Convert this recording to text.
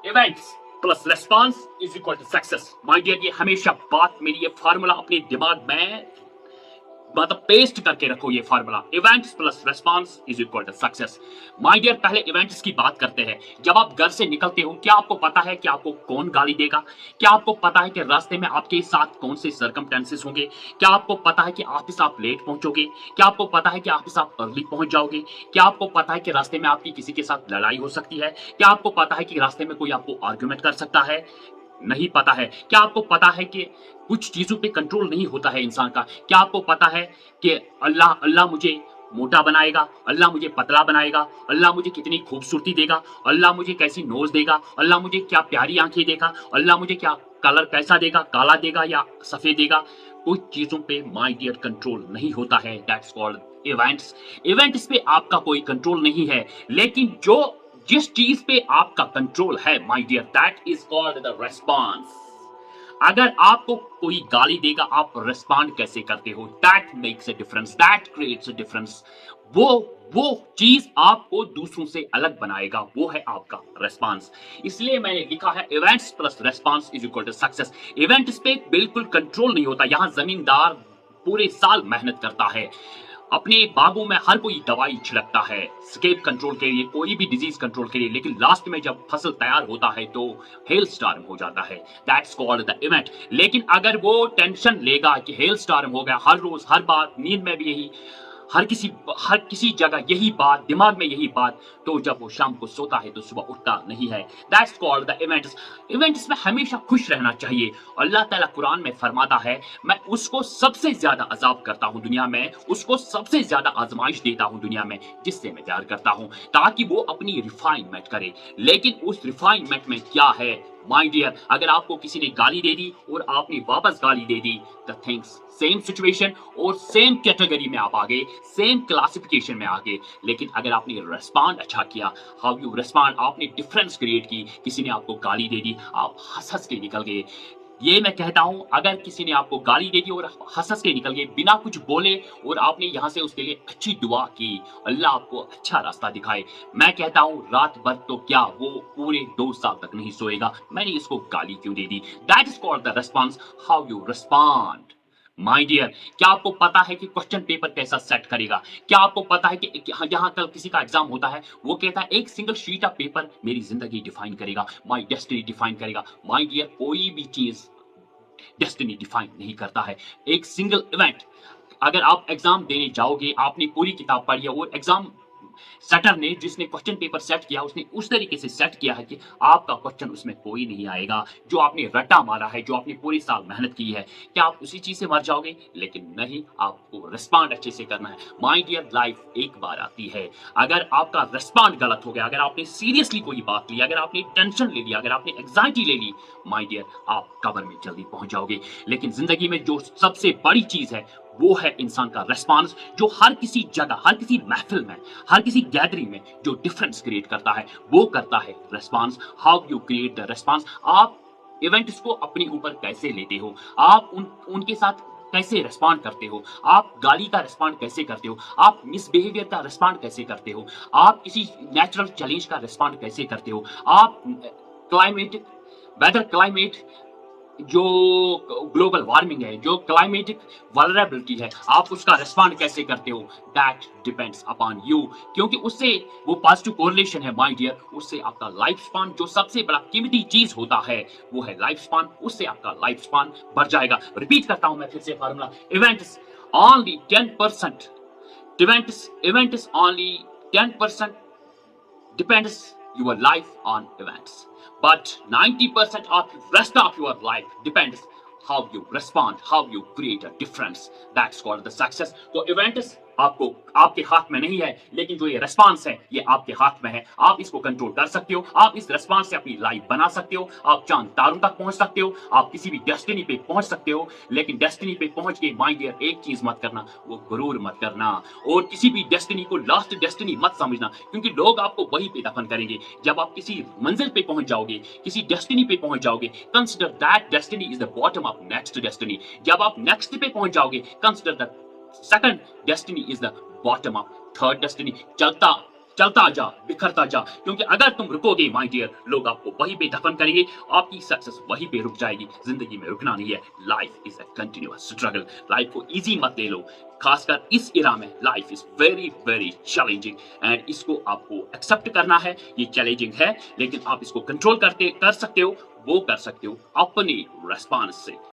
Events plus response is equal to success. My dear, ये हमेशा बात मेरी, ये फार्मूला अपने दिमाग में मतलब पेस्ट करके रखो। ये formula events plus response is equal to success. My dear, पहले इवेंट्स की बात करते हैं। जब आप घर से निकलते हो, क्या आपको पता है कि आपको कौन गाली देगा? क्या आपको पता है कि रास्ते में आपके साथ कौन से सर्कमस्टेंसेस होंगे? क्या आपको पता है कि ऑफिस आप लेट पहुंचोगे? क्या आपको पता है कि ऑफिस आप अर्ली पहुंच जाओगे? क्या आपको पता है कि रास्ते में आपकी किसी के साथ लड़ाई हो सकती है? क्या आपको पता है कि रास्ते में कोई आपको आर्गुमेंट कर सकता है? नहीं पता है। क्या आपको पता है कि कुछ चीजों पे कंट्रोल नहीं होता है इंसान का? क्या आपको पता है कि अल्लाह अल्लाह मुझे मोटा बनाएगा, अल्लाह मुझे पतला बनाएगा, अल्लाह मुझे कितनी खूबसूरती देगा, अल्लाह मुझे कैसी नोज देगा, अल्लाह मुझे क्या प्यारी आंखें देगा, अल्लाह मुझे क्या कलर कैसा देगा, काला देगा या सफेद देगा? कुछ चीजों पे माय डियर कंट्रोल नहीं होता है। That's called events. इवेंट्स पे आपका कोई कंट्रोल नहीं है, लेकिन जो जिस चीज पे आपका कंट्रोल है my dear, that is called the response. अगर आपको कोई गाली देगा, आप रिस्पॉन्ड कैसे करते हो? That makes a difference, that creates a difference. वो वो चीज आपको दूसरों से अलग बनाएगा, वो है आपका रेस्पॉन्स। इसलिए मैंने लिखा है events plus response is equal to success. Events पे बिल्कुल कंट्रोल नहीं होता। यहां जमींदार पूरे साल मेहनत करता है, अपने बागों में हर कोई दवाई छिड़कता है स्केप कंट्रोल के लिए, कोई भी डिजीज कंट्रोल के लिए, लेकिन लास्ट में जब फसल तैयार होता है तो हेल स्टॉर्म हो जाता है। That's called the event. लेकिन अगर वो टेंशन लेगा कि हेल स्टॉर्म हो गया, हर रोज हर बात, नींद में भी यही, हर किसी जगह यही बात, दिमाग में यही बात, तो जब वो शाम को सोता है तो सुबह उठता नहीं है। That's called the events. Events में हमेशा खुश रहना चाहिए। अल्लाह ताला कुरान में फरमाता है, मैं उसको सबसे ज्यादा अजाब करता हूं दुनिया में, उसको सबसे ज्यादा आजमाइश देता हूं दुनिया में जिससे मैं प्यार करता हूं, ताकि वो अपनी रिफाइनमेंट करे। लेकिन उस रिफाइनमेंट में क्या है माय डियर? अगर आपको किसी ने गाली दे दी और आपने वापस गाली दे दी, द थिंग्स सेम सिचुएशन और सेम कैटेगरी में आप आ गए, सेम क्लासिफिकेशन में आ गए। लेकिन अगर आपने रिस्पॉन्ड अच्छा किया, हाउ यू रिस्पॉन्ड, आपने डिफरेंस क्रिएट की, किसी ने आपको गाली दे दी, आप हंस हंस के निकल गए। ये मैं कहता हूं, अगर किसी ने आपको गाली दे दी और हंस हंस के निकल गए बिना कुछ बोले, और आपने यहां से उसके लिए अच्छी दुआ की, अल्लाह आपको अच्छा रास्ता दिखाए, मैं कहता हूं रात भर तो क्या, वो पूरे 2 साल तक नहीं सोएगा, मैंने इसको गाली क्यों दे दी। That is called the response, how you respond. My dear, क्या आपको पता है कि क्वेश्चन पेपर कैसा सेट करेगा? क्या आपको पता है कि यहाँ कल किसी का एग्जाम होता है, वो कहता है एक सिंगल शीट ऑफ पेपर मेरी जिंदगी डिफाइन करेगा, माय डेस्टिनी डिफाइन करेगा। माय डियर, कोई भी चीज डेस्टिनी डिफाइन नहीं करता है, एक सिंगल इवेंट। अगर आप एग्जाम देने जाओगे, आपने पूरी किताब पढ़ी है और एग्जाम सेटर ने जिसने क्वेश्चन पेपर सेट किया, उसने उस तरीके से सेट किया है कि आपका क्वेश्चन उसमें कोई नहीं आएगा, जो आपने रट्टा मारा है, जो आपने पूरी साल मेहनत की है, क्या आप उसी चीज से मर जाओगे? लेकिन नहीं, आपको रिस्पॉन्ड अच्छे से करना है। माय डियर, लाइफ एक बार आती है। अगर आपका रिस्पॉन्ड गलत हो गया, अगर आपने सीरियसली कोई बात ली, अगर आपने टेंशन ले लिया, अगर आपने एंग्जाइटी ले ली, माय डियर, आप कब्र में जल्दी पहुंच जाओगे। लेकिन जिंदगी में जो सबसे बड़ी चीज है वो है इंसान का रेस्पॉन्स, जो हर किसी जगह, हर किसी महफिल में, हर किसी गैदरिंग में जो डिफरेंस क्रिएट करता है, वो करता है response. How you create the response, आप इवेंट्स को अपने ऊपर कैसे लेते हो, आप उनके साथ कैसे रेस्पॉन्ड करते हो, आप गाली का रेस्पॉन्ड कैसे करते हो, आप मिसबिहेवियर का रेस्पॉन्ड कैसे करते हो, आप किसी नेचुरल चैलेंज का रेस्पॉन्ड कैसे करते हो, आप क्लाइमेट, वेदर क्लाइमेट, जो ग्लोबल वार्मिंग है, जो क्लाइमेटिक वल्नरेबिलिटी है, आप उसका रिस्पॉन्ड कैसे करते हो? दैट डिपेंड्स अपॉन यू, क्योंकि उससे वो पॉजिटिव कोरिलेशन है माय डियर, उससे आपका लाइफ स्पान, जो सबसे बड़ा कीमती चीज होता है वो है लाइफ स्पान, उससे आपका लाइफ स्पान बढ़ जाएगा। रिपीट करता हूं मैं फिर से formula, events only 10%, events only 10% depends your life on events, but 90% of rest of your life depends how you respond, how you create a difference. That's called the success. तो events आपको आपके हाथ में नहीं है, लेकिन जो ये रेस्पॉन्स है ये आपके हाथ में है। आप इसको कंट्रोल कर सकते हो, आप इस रेस्पॉन्स से अपनी लाइफ बना सकते हो, आप चांद तारों तक पहुंच सकते हो, आप किसी भी डेस्टिनी पे पहुंच सकते हो। लेकिन डेस्टिनी पे पहुंच के माय डियर एक चीज मत करना, वो गुरूर मत करना, और किसी भी डेस्टिनी को लास्ट डेस्टिनी मत समझना, क्योंकि लोग आपको वहीं पे दफन करेंगे। जब आप किसी मंजिल पे पहुंच जाओगे, किसी डेस्टिनी पे पहुंच जाओगे, consider that destiny is the bottom of next destiny. जब आप नेक्स्ट पे पहुंच जाओगे, consider the second destiny is the bottom of third destiny। चलता चलता जा, बिखरता जा, क्योंकि अगर तुम रुकोगे माय डियर, लोग आपको वहीं पे दफन करेंगे, आपकी सक्सेस वहीं पे रुक जाएगी। जिंदगी में रुकना नहीं है, life is a continuous struggle. Life को इजी मत ले लो, खासकर इस इरा में life is very very challenging and इसको आपको एक्सेप्ट करना है। ये चैलेंजिंग है, लेकिन आप इसको कंट्रोल कर सकते हो, वो कर सकते हो अपने रेस्पॉन्स से।